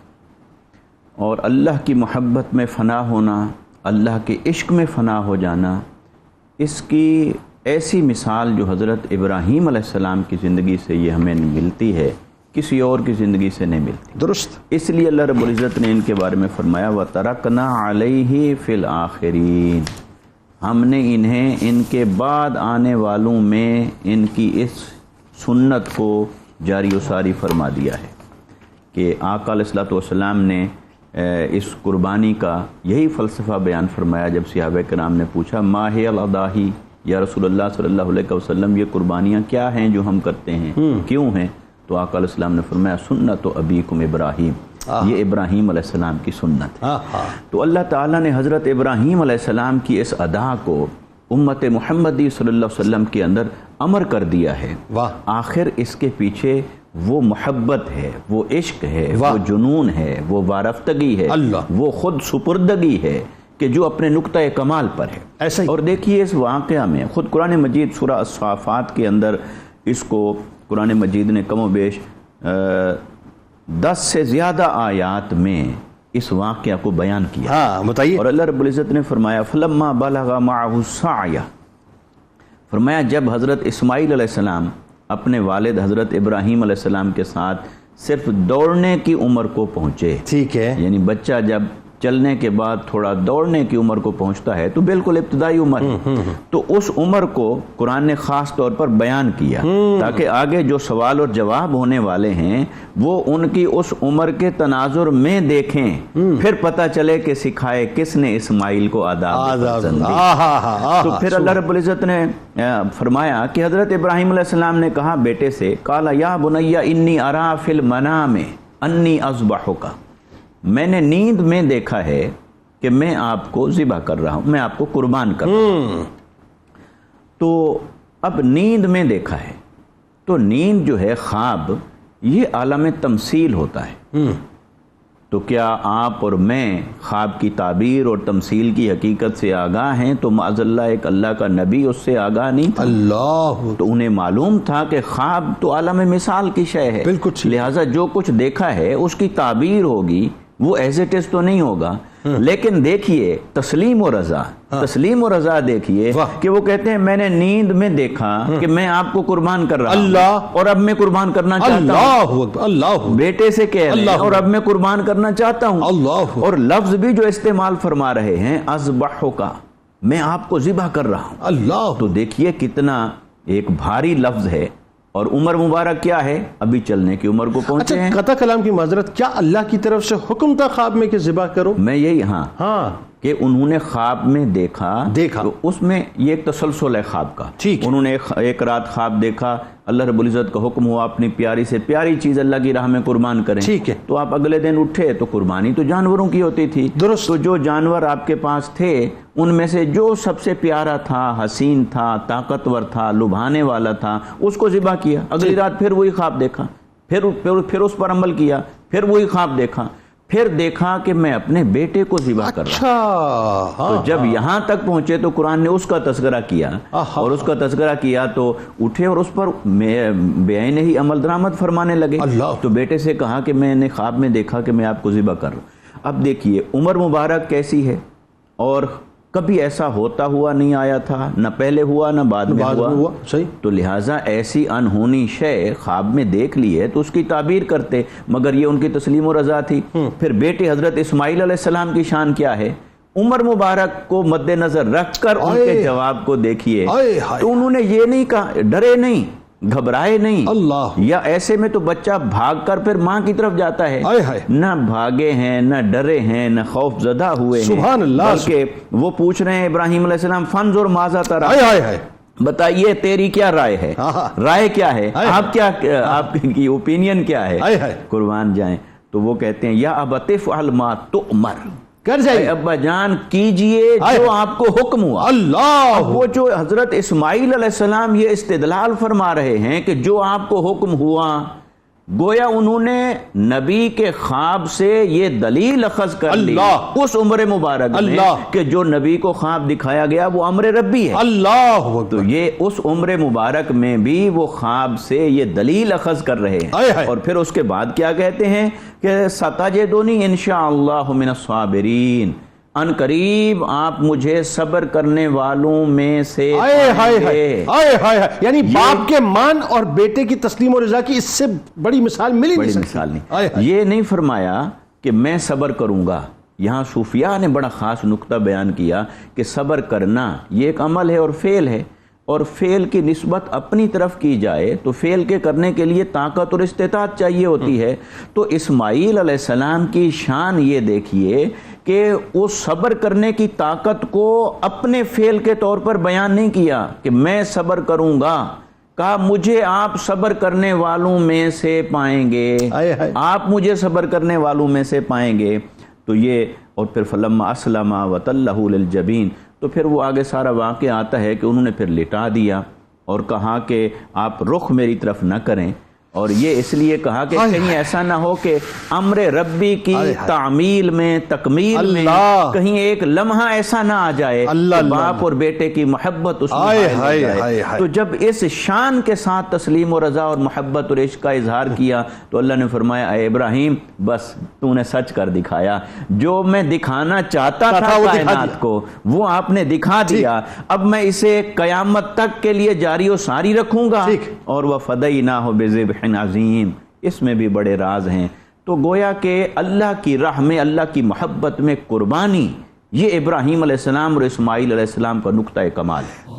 اور اللہ کی محبت میں فنا ہونا، اللہ کے عشق میں فنا ہو جانا، اس کی ایسی مثال جو حضرت ابراہیم علیہ السلام کی زندگی سے یہ ہمیں ملتی ہے، کسی اور کی زندگی سے نہیں ملتی۔ درست۔ اس لیے اللہ رب العزت نے ان کے بارے میں فرمایا وَتَرَكْنَا عَلَيْهِ فِي الْآخِرِينَ، ہم نے انہیں ان کے بعد آنے والوں میں ان کی اس سنت کو جاری و ساری فرما دیا ہے کہ آقا علیہ الصلوۃ والسلام نے اس قربانی کا یہی فلسفہ بیان فرمایا جب صحابہ کرام نے پوچھا ما ہی الاضاحی یا رسول اللہ صلی اللہ علیہ وسلم، یہ قربانیاں کیا ہیں جو ہم کرتے ہیں، کیوں ہیں؟ تو آقا علیہ السلام نے فرمایا سنت ابیکم ابراہیم، یہ ابراہیم علیہ السلام کی سنت ہے۔ تو اللہ تعالیٰ نے حضرت ابراہیم علیہ السلام کی اس ادا کو امت محمدی صلی اللہ علیہ وسلم کے اندر امر کر دیا ہے۔ آخر اس کے پیچھے وہ محبت ہے، وہ عشق ہے، وہ جنون ہے، وہ وارفتگی ہے، وہ خود سپردگی ہے کہ جو اپنے نقطہ کمال پر ہے۔ ایسا ہی اور دیکھیے اس واقعہ میں خود قرآن مجید سورہ الصافات کے اندر اس کو قرآن مجید نے کم و بیش 10 سے زیادہ آیات میں اس واقعہ کو بیان کیا۔ ہاں بتائیے۔ اور اللہ رب العزت نے فرمایا فَلَمَّا بَلَغَ مَعَهُ السَّعْيَ، فرمایا جب حضرت اسماعیل علیہ السلام اپنے والد حضرت ابراہیم علیہ السلام کے ساتھ صرف دوڑنے کی عمر کو پہنچے، ٹھیک ہے، یعنی بچہ جب چلنے کے بعد تھوڑا دوڑنے کی عمر کو پہنچتا ہے تو بالکل ابتدائی عمر ہے، تو اس عمر کو قرآن نے خاص طور پر بیان کیا تاکہ آگے جو سوال اور جواب ہونے والے ہیں وہ ان کی اس عمر کے تناظر میں دیکھیں، پھر پتہ چلے کہ سکھائے کس نے اسماعیل کو آداب پسند دی۔ تو پھر اللہ رب العزت نے فرمایا کہ حضرت ابراہیم علیہ السلام نے کہا بیٹے سے قال یا بنی انی ارا فی المنام انی اذبحک، میں نے نیند میں دیکھا ہے کہ میں آپ کو ذبح کر رہا ہوں، میں آپ کو قربان کر رہا ہوں۔ تو اب نیند میں دیکھا ہے، تو نیند جو ہے خواب یہ عالم تمثیل ہوتا ہے، تو کیا آپ اور میں خواب کی تعبیر اور تمثیل کی حقیقت سے آگاہ ہیں؟ تو معاذ اللہ ایک اللہ کا نبی اس سے آگاہ نہیں تھا، اللہ، تو انہیں معلوم تھا کہ خواب تو عالم مثال کی شے ہے، بالکل، لہٰذا جو کچھ دیکھا ہے اس کی تعبیر ہوگی، وہ ایز اٹ از تو نہیں ہوگا۔ لیکن دیکھیے تسلیم و رضا، تسلیم و رضا دیکھیے کہ وہ کہتے ہیں میں نے نیند میں دیکھا کہ میں آپ کو قربان کر رہا ہوں اور اب میں قربان کرنا چاہتا ہوں، اللہ بیٹے سے کہہ لیں اور اب میں قربان کرنا چاہتا ہوں، اور لفظ بھی جو استعمال فرما رہے ہیں اذبحک، میں آپ کو ذبح کر رہا ہوں، اللہ۔ تو دیکھیے کتنا ایک بھاری لفظ ہے، اور عمر مبارک کیا ہے؟ ابھی چلنے کی عمر کو پہنچے ہیں۔ قطع کلام کی معذرت، کیا اللہ کی طرف سے حکم تھا خواب میں کہ ذبح کرو؟ میں یہی ہاں کہ انہوں نے خواب میں دیکھا تو اس میں یہ ایک تسلسل ہے خواب کا، انہوں نے ایک رات خواب دیکھا، اللہ رب العزت کا حکم ہوا اپنی پیاری سے پیاری چیز اللہ کی راہ میں قربان کریں، تو آپ اگلے دن اٹھے تو قربانی تو جانوروں کی ہوتی تھی، تو جو جانور آپ کے پاس تھے ان میں سے جو سب سے پیارا تھا، حسین تھا، طاقتور تھا، لبھانے والا تھا، اس کو ذبح کیا۔ اگلی رات پھر وہی خواب دیکھا، پھر اس پر عمل کیا، پھر وہی خواب دیکھا، پھر دیکھا کہ میں اپنے بیٹے کو ذبح کر رہا ہوں۔ تو جب یہاں تک پہنچے تو قرآن نے اس کا تذکرہ کیا، اور اس کا تذکرہ کیا تو اٹھے اور اس پر بے عین ہی عمل درآمد فرمانے لگے۔ تو بیٹے سے کہا کہ میں نے خواب میں دیکھا کہ میں آپ کو ذبح کر رہا ہوں۔ اب دیکھیے عمر مبارک کیسی ہے، اور کبھی ایسا ہوتا ہوا نہیں آیا تھا، نہ پہلے ہوا نہ بعد میں ہوا، تو لہٰذا ایسی انہونی شے خواب میں دیکھ لی ہے تو اس کی تعبیر کرتے، مگر یہ ان کی تسلیم و رضا تھی۔ پھر بیٹے حضرت اسماعیل علیہ السلام کی شان کیا ہے، عمر مبارک کو مد نظر رکھ کر ان کے جواب کو دیکھیے، تو انہوں نے یہ نہیں کہا، ڈرے نہیں، گھبرائے نہیں، اللہ، یا ایسے میں تو بچہ بھاگ کر پھر ماں کی طرف جاتا ہے، نہ بھاگے ہیں، نہ ڈرے ہیں، نہ خوف زدہ ہوئے ہیں، بلکہ وہ پوچھ رہے ہیں ابراہیم علیہ السلام فانظر ماذا ترى، بتائیے تیری کیا رائے ہے، رائے کیا ہے، آپ کی اوپینین کیا ہے، قربان جائیں۔ تو وہ کہتے ہیں یا ابت افعل ما تؤمر، کر جائے ابا جان کیجئے جو آپ کو حکم ہوا۔ اللہ، وہ جو حضرت اسماعیل علیہ السلام یہ استدلال فرما رہے ہیں کہ جو آپ کو حکم ہوا گویا انہوں نے نبی کے خواب سے یہ دلیل اخذ کر لی اس عمر مبارک میں کہ جو نبی کو خواب دکھایا گیا وہ امر ربی ہے. اللہ تو یہ اس عمر مبارک میں بھی وہ خواب سے یہ دلیل اخذ کر رہے ہیں. اور پھر اس کے بعد کیا کہتے ہیں کہ ستجدنی انشاءاللہ من الصابرین، ان قریب آپ مجھے صبر کرنے والوں میں سے پائیں گے. یعنی باپ کے مان اور بیٹے کی تسلیم و رضا کی اس سے بڑی مثال ملی بڑی مثال نہیں. یہ نہیں فرمایا کہ میں صبر کروں گا. یہاں صوفیاء نے بڑا خاص نقطہ بیان کیا کہ صبر کرنا یہ ایک عمل ہے اور فعل ہے، اور فعل کی نسبت اپنی طرف کی جائے تو فعل کے کرنے کے لیے طاقت اور استطاعت چاہیے ہوتی ہے. تو اسماعیل علیہ السلام کی شان یہ دیکھیے کہ وہ صبر کرنے کی طاقت کو اپنے فعل کے طور پر بیان نہیں کیا کہ میں صبر کروں گا، کہا مجھے آپ صبر کرنے والوں میں سے پائیں گے، آپ مجھے صبر کرنے والوں میں سے پائیں گے. تو یہ اور پھر فلما اسلم وتلہ للجبین، تو پھر وہ آگے سارا واقعہ آتا ہے کہ انہوں نے پھر لٹا دیا اور کہا کہ آپ رخ میری طرف نہ کریں. اور یہ اس لیے کہا کہ کہیں ایسا نہ ہو کہ امر ربی کی تعمیل میں تکمیل میں کہیں ایک لمحہ ایسا نہ آ جائے کہ باپ اور بیٹے کی محبت اس میں جائے. تو جب اس شان کے ساتھ تسلیم و رضا اور محبت اور عشق کا اظہار کیا تو اللہ نے فرمایا اے ابراہیم بس تو نے سچ کر دکھایا، جو میں دکھانا چاہتا تھا کائنات کو وہ آپ نے دکھا دیا. اب میں اسے قیامت تک کے لیے جاری و ساری رکھوں گا. اور وَفَدَيْنَاهُ بِذِبْحٍ عظیم، اس میں بھی بڑے راز ہیں. تو گویا کہ اللہ کی راہ میں اللہ کی محبت میں قربانی یہ ابراہیم علیہ السلام اور اسماعیل علیہ السلام کا نقطہ کمال ہے.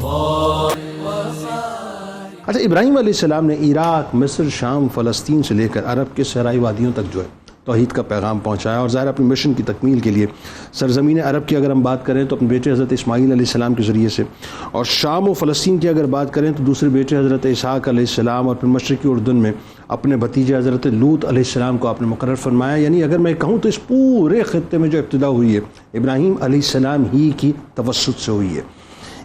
اچھا، ابراہیم علیہ السلام نے عراق، مصر، شام، فلسطین سے لے کر عرب کے صحرائی وادیوں تک جو ہے توحید کا پیغام پہنچایا، اور ظاہر اپنی مشن کی تکمیل کے لیے سرزمین عرب کی اگر ہم بات کریں تو اپنے بیٹے حضرت اسماعیل علیہ السلام کے ذریعے سے، اور شام و فلسطین کی اگر بات کریں تو دوسرے بیٹے حضرت اسحاق علیہ السلام، اور پھر مشرقی اردن میں اپنے بھتیجے حضرت لوط علیہ السلام کو آپ نے مقرر فرمایا. یعنی اگر میں کہوں تو اس پورے خطے میں جو ابتدا ہوئی ہے ابراہیم علیہ السلام ہی کی توسط سے ہوئی ہے.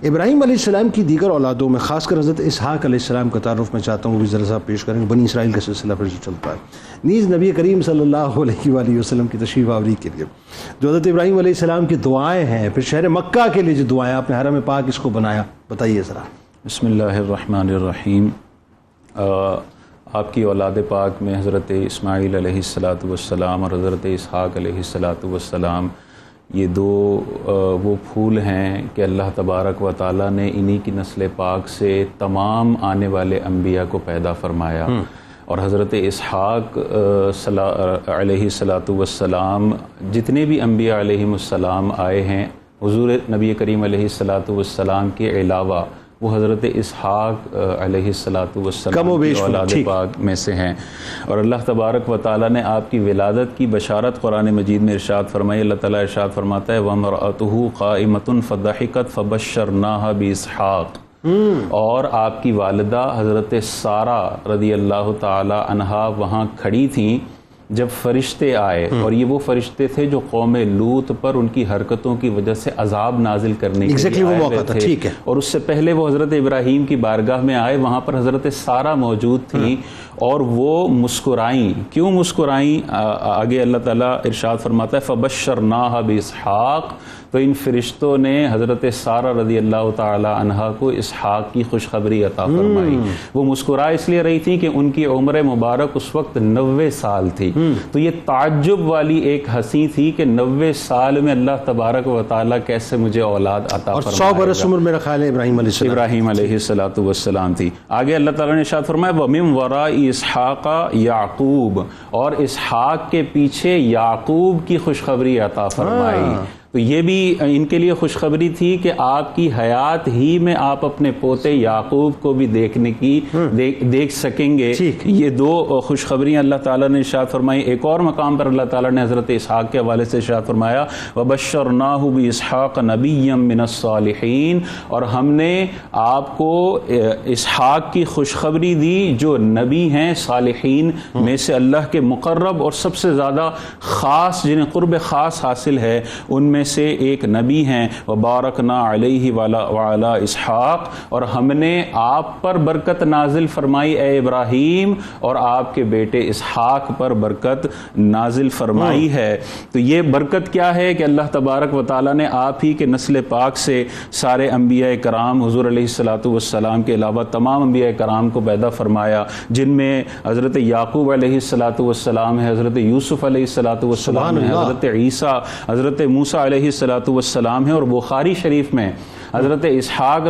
ابراہیم علیہ السلام کی دیگر اولادوں میں خاص کر حضرت اسحاق علیہ السلام کا تعارف میں چاہتا ہوں، وہ بھی ذرا سا پیش کریں. بنی اسرائیل کا سلسلہ پھر سے چلتا ہے. نیز نبی کریم صلی اللہ علیہ وآلہ وسلم کی تشریف آوری کے لیے جو حضرت ابراہیم علیہ السلام کی دعائیں ہیں، پھر شہر مکہ کے لیے جو دعائیں آپ نے حرم پاک اس کو بنایا، بتائیے ذرا. بسم اللہ الرحمن الرحیم. آپ کی اولاد پاک میں حضرت اسماعیل علیہ السلام اور حضرت اسحاق علیہ السلام یہ دو وہ پھول ہیں کہ اللہ تبارک و تعالیٰ نے انہی کی نسل پاک سے تمام آنے والے انبیاء کو پیدا فرمایا. اور حضرت اسحاق علیہ السلام جتنے بھی انبیاء علیہم السلام آئے ہیں حضور نبی کریم علیہ السلام کے علاوہ وہ حضرت اسحاق علیہ السلام کی اولاد پاک میں سے ہیں. اور اللہ تبارک و تعالیٰ نے آپ کی ولادت کی بشارت قرآن مجید میں ارشاد فرمائی. اللہ تعالیٰ ارشاد فرماتا ہے وَامْرَأَتُهُ قَائِمَةٌ فَضَحِكَتْ فَبَشَّرْنَاهَا بِإِسْحَاقَ. اور آپ کی والدہ حضرت سارہ رضی اللہ تعالی عنہا وہاں کھڑی تھیں جب فرشتے آئے، اور یہ وہ فرشتے تھے جو قوم لوط پر ان کی حرکتوں کی وجہ سے عذاب نازل کرنے کے لیے آئے ہوئے تھے. اور اس سے پہلے وہ حضرت ابراہیم کی بارگاہ میں آئے، وہاں پر حضرت سارہ موجود تھیں اور وہ مسکرائیں. کیوں مسکرائیں؟ آگے اللہ تعالیٰ ارشاد فرماتا ہے فَبَشَّرْنَاهَا بِإِسْحَاقَ. تو ان فرشتوں نے حضرت سارہ رضی اللہ تعالی عنہا کو اسحاق کی خوشخبری عطا فرمائی. وہ مسکرا اس لیے رہی تھی کہ ان کی عمر مبارک اس وقت 90 سال تھی. تو یہ تعجب والی ایک ہنسی تھی کہ 90 سال میں اللہ تبارک و تعالیٰ کیسے مجھے اولاد عطا فرمائے. اور 100 برس عمر میرا خیال ہے ابراہیم علیہ السلام تھی. آگے اللہ تعالیٰ نے ارشاد فرمایا وَمِن وَرَاءِ إِسْحَاقَ یعقوب. اور اسحاق کے پیچھے یعقوب کی خوشخبری عطا فرمائی. تو یہ بھی ان کے لیے خوشخبری تھی کہ آپ کی حیات ہی میں آپ اپنے پوتے یعقوب کو بھی دیکھ سکیں گے. یہ دو خوشخبریاں اللہ تعالیٰ نے ارشاد فرمائی. ایک اور مقام پر اللہ تعالیٰ نے حضرت اسحاق کے حوالے سے ارشاد فرمایا وَبَشَّرْنَاهُ بِإِسْحَاقَ نَبِيًّا مِّنَ الصَّالِحِينَ. اور ہم نے آپ کو اسحاق کی خوشخبری دی جو نبی ہیں صالحین میں سے، اللہ کے مقرب اور سب سے زیادہ خاص جنہیں قرب خاص حاصل ہے ان میں میں سے ایک نبی ہیں، وبارکنا علیہ وعلی اسحاق، اور ہم نے آپ پر برکت نازل فرمائی اے ابراہیم، اور آپ کے بیٹے اسحاق پر برکت نازل فرمائی ہے۔ تو یہ برکت کیا ہے کہ اللہ تبارک و تعالیٰ نے آپ ہی کے نسل پاک سے سارے انبیاء کرام حضور علیہ الصلاۃ والسلام کے علاوہ تمام انبیاء کرام کو پیدا فرمایا، جن میں حضرت یعقوب علیہ الصلاۃ والسلام ہے، حضرت یوسف علیہ الصلاۃ والسلام ہے، حضرت عیسیٰ، حضرت موسیٰ علیہ الصلاۃ والسلام ہے، اور بخاری شریف میں حضرت اسحاق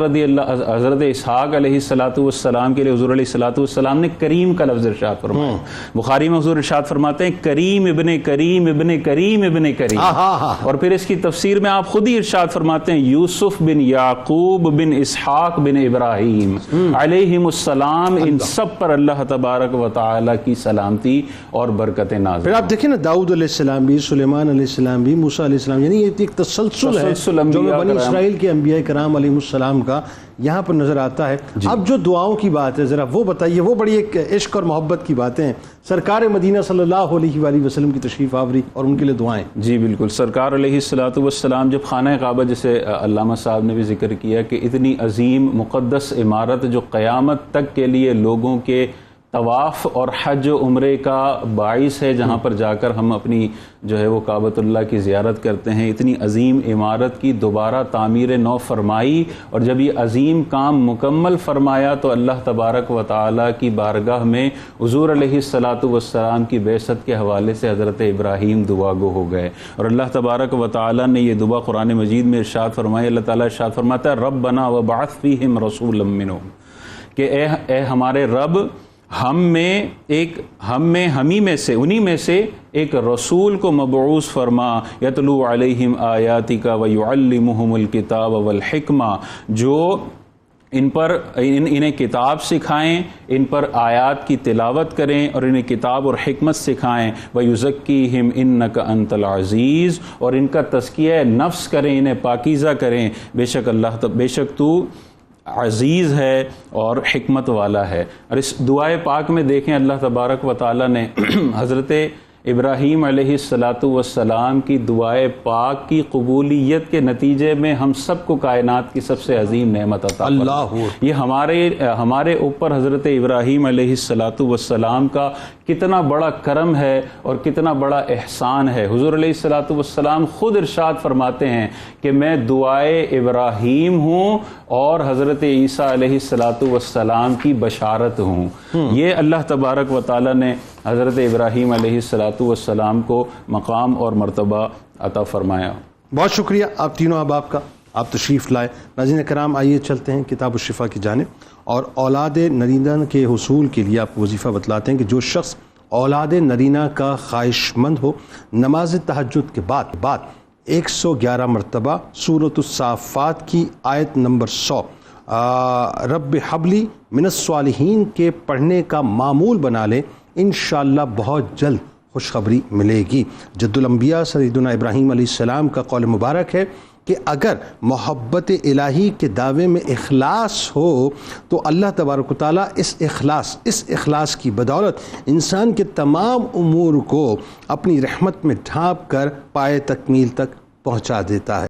علیہ الصلاۃ والسلام کے لیے حضور علیہ الصلاۃ والسلام نے کریم کا لفظ ارشاد فرمایا۔ بخاری میں حضور ارشاد فرماتے ہیں کریم ابن کریم ابن کریم ابن کریم، اور پھر اس کی تفسیر میں آپ خود ہی ارشاد فرماتے ہیں یوسف بن یعقوب بن اسحاق بن ابراہیم علیہم السلام، ان سب پر اللہ تبارک و تعالی کی سلامتی اور برکتیں نازل۔ پھر آپ دیکھیں نا، داؤد علیہ السلام بھی، سلیمان علیہ السلام بھی، موسیٰ علیہ السلام، یعنی یہ ایک تسلسل ہے جو بنی اسرائیل کے انبیاء کرام علیہ السلام کا یہاں پر نظر آتا ہے۔ اب جو دعاؤں کی بات ہے ذرا وہ بتائیے، وہ بڑی ایک عشق اور محبت کی باتیں ہیں، سرکار مدینہ صلی اللہ علیہ وآلہ وسلم کی تشریف آوری اور ان کے لیے دعائیں۔ جی بالکل، سرکار علیہ الصلاۃ والسلام جب خانہ کعبہ، جسے علامہ صاحب نے بھی ذکر کیا کہ اتنی عظیم مقدس عمارت جو قیامت تک کے لیے لوگوں کے طواف اور حج و عمرے کا باعث ہے، جہاں پر جا کر ہم اپنی جو ہے وہ کعبۃ اللہ کی زیارت کرتے ہیں، اتنی عظیم عمارت کی دوبارہ تعمیر نو فرمائی، اور جب یہ عظیم کام مکمل فرمایا تو اللہ تبارک و تعالیٰ کی بارگاہ میں حضور علیہ الصلاۃ والسلام کی بعثت کے حوالے سے حضرت ابراہیم دعا گو ہو گئے، اور اللہ تبارک و تعالیٰ نے یہ دعا قرآن مجید میں ارشاد فرمائی۔ اللہ تعالیٰ ارشاد فرماتا ہے ربنا وبعث فیہم رسولا منہم، کہ اے ہمارے رب، انہی میں سے ایک رسول کو مبعوث فرما، یتلو علیہم آیاتک ویعلمہم الکتاب والحکمہ، جو انہیں کتاب سکھائیں، ان پر آیات کی تلاوت کریں اور انہیں کتاب اور حکمت سکھائیں، وَيُزَكِّيهِمْ إِنَّكَ أَنْتَ الْعَزِيزُ، اور ان کا تزکیہ نفس کریں، انہیں پاکیزہ کریں، بے شک تو عزیز ہے اور حکمت والا ہے۔ اور اس دعائے پاک میں دیکھیں اللہ تبارک و تعالیٰ نے حضرت ابراہیم علیہ الصلاۃ والسلام کی دعائے پاک کی قبولیت کے نتیجے میں ہم سب کو کائنات کی سب سے عظیم نعمت عطا فرمائی۔ یہ ہمارے اوپر حضرت ابراہیم علیہ الصلاۃ والسلام کا کتنا بڑا کرم ہے اور کتنا بڑا احسان ہے۔ حضور علیہ الصلاۃ والسلام خود ارشاد فرماتے ہیں کہ میں دعائے ابراہیم ہوں اور حضرت عیسیٰ علیہ الصلاۃ والسلام کی بشارت ہوں۔ یہ اللہ تبارک و تعالیٰ نے حضرت ابراہیم علیہ الصلاۃ والسلام کو مقام اور مرتبہ عطا فرمایا۔ بہت شکریہ آپ تینوں احباب کا، آپ تشریف لائے۔ ناظرین کرام، آئیے چلتے ہیں کتاب الشفا کی جانب، اور اولاد نرینہ کے حصول کے لیے آپ کو وظیفہ بتلاتے ہیں کہ جو شخص اولاد نرینہ کا خواہش مند ہو، نماز تہجد کے بعد 111 مرتبہ سورۃ الصافات کی آیت نمبر 100 رب حبلی من الصالحین کے پڑھنے کا معمول بنا لیں، انشاءاللہ بہت جلد خوشخبری ملے گی۔ جد الانبیاء سیدنا ابراہیم علیہ السلام کا قول مبارک ہے کہ اگر محبت الہی کے دعوے میں اخلاص ہو تو اللہ تبارک و تعالیٰ اس اخلاص کی بدولت انسان کے تمام امور کو اپنی رحمت میں ڈھانپ کر پائے تکمیل تک پہنچا دیتا ہے۔